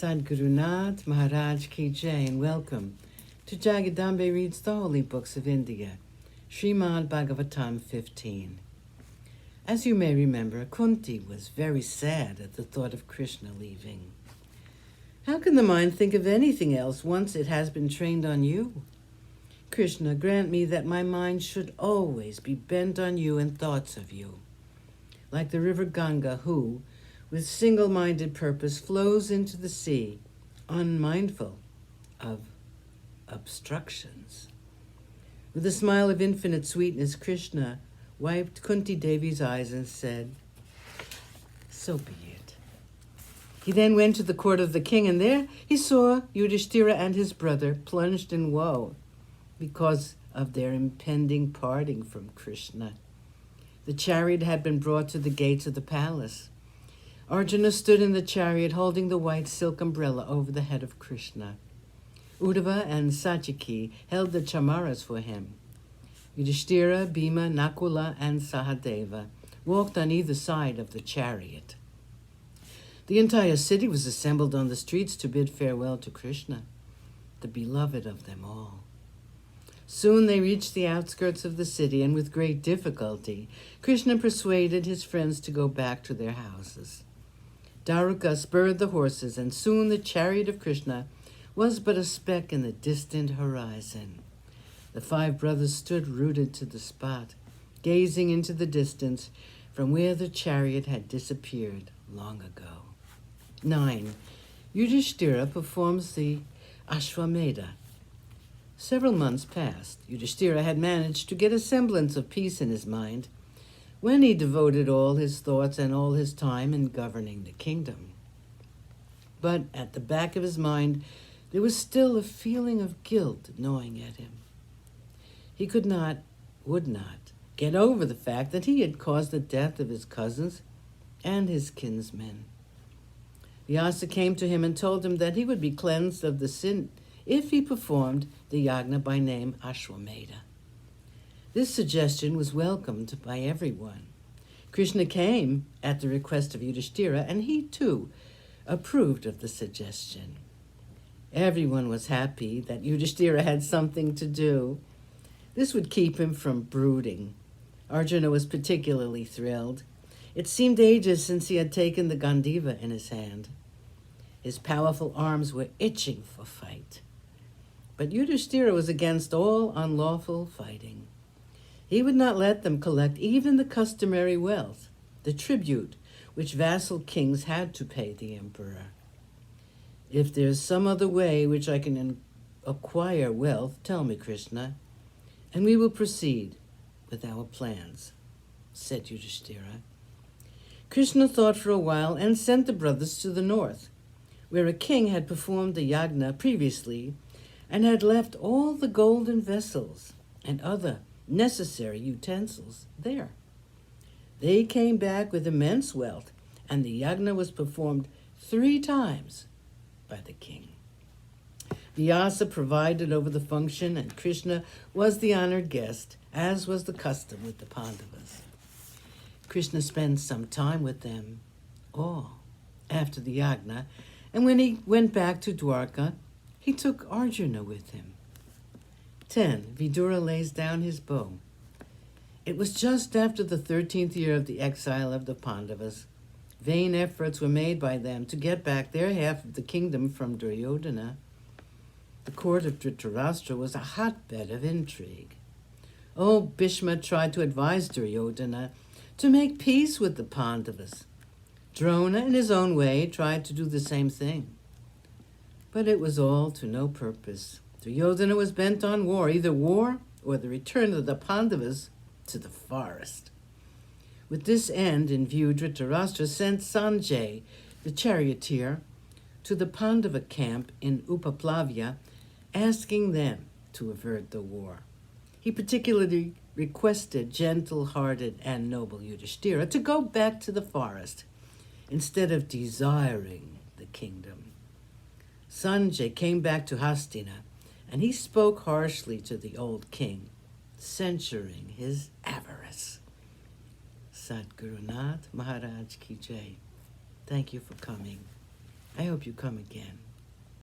Sadguru Nath Maharaj Ki Jai, and welcome to Jagadambe Reads the Holy Books of India, ShrimadBhagavatam15. As you may remember, Kunti was very sad at the thought of Krishna leaving. How can the mind think of anything else once it has been trained on you? Krishna, grant me that my mind should always be bent on you and thoughts of you. Like the river Ganga, who, with single-minded purpose, flows into the sea, unmindful of obstructions. With a smile of infinite sweetness, Krishna wiped Kunti Devi's eyes and said, "So be it." He then went to the court of the king, and there he saw Yudhishthira and his brother plunged in woe because of their impending parting from Krishna. The chariot had been brought to the gates of the palace. Arjuna stood in the chariot holding the white silk umbrella over the head of Krishna. Uddhava and Satyaki held the chamaras for him. Yudhishthira, Bhima, Nakula, and Sahadeva walked on either side of the chariot. The entire city was assembled on the streets to bid farewell to Krishna, the beloved of them all. Soon they reached the outskirts of the city, and with great difficulty, Krishna persuaded his friends to go back to their houses. Daruka spurred the horses, and soon the chariot of Krishna was but a speck in the distant horizon. The five brothers stood rooted to the spot, gazing into the distance from where the chariot had disappeared long ago. 9. Yudhishthira performs the Ashwamedha. Several months passed. Yudhishthira had managed to get a semblance of peace in his mind when he devoted all his thoughts and all his time in governing the kingdom. But at the back of his mind, there was still a feeling of guilt gnawing at him. He would not get over the fact that he had caused the death of his cousins and his kinsmen. Vyasa came to him and told him that he would be cleansed of the sin if he performed the yagna by name Ashwamedha. This suggestion was welcomed by everyone. Krishna came at the request of Yudhishthira, and he too approved of the suggestion. Everyone was happy that Yudhishthira had something to do. This would keep him from brooding. Arjuna was particularly thrilled. It seemed ages since he had taken the Gandiva in his hand. His powerful arms were itching for fight. But Yudhishthira was against all unlawful fighting. He would not let them collect even the customary wealth, the tribute which vassal kings had to pay the emperor. "If there's some other way which I can acquire wealth, tell me, Krishna, and we will proceed with our plans," said Yudhishthira. Krishna thought for a while and sent the brothers to the north, where a king had performed the yagna previously and had left all the golden vessels and other necessary utensils there. They came back with immense wealth, and the yagna was performed 3 times by the king. Vyasa presided over the function, and Krishna was the honored guest, as was the custom with the Pandavas. Krishna spent some time with them all after the yagna, and when he went back to Dwarka, he took Arjuna with him. 10. Vidura lays down his bow. It was just after the 13th year of the exile of the Pandavas. Vain efforts were made by them to get back their half of the kingdom from Duryodhana. The court of Dhritarashtra was a hotbed of intrigue. Bhishma tried to advise Duryodhana to make peace with the Pandavas. Drona, in his own way, tried to do the same thing. But it was all to no purpose. Duryodhana was bent on war, either war or the return of the Pandavas to the forest. With this end in view, Dhritarashtra sent Sanjay, the charioteer, to the Pandava camp in Upaplavya, asking them to avert the war. He particularly requested gentle-hearted and noble Yudhishthira to go back to the forest instead of desiring the kingdom. Sanjay came back to Hastina, and he spoke harshly to the old king, censuring his avarice. Sadguru Nath Maharaj Ki Jai. Thank you for coming. I hope you come again.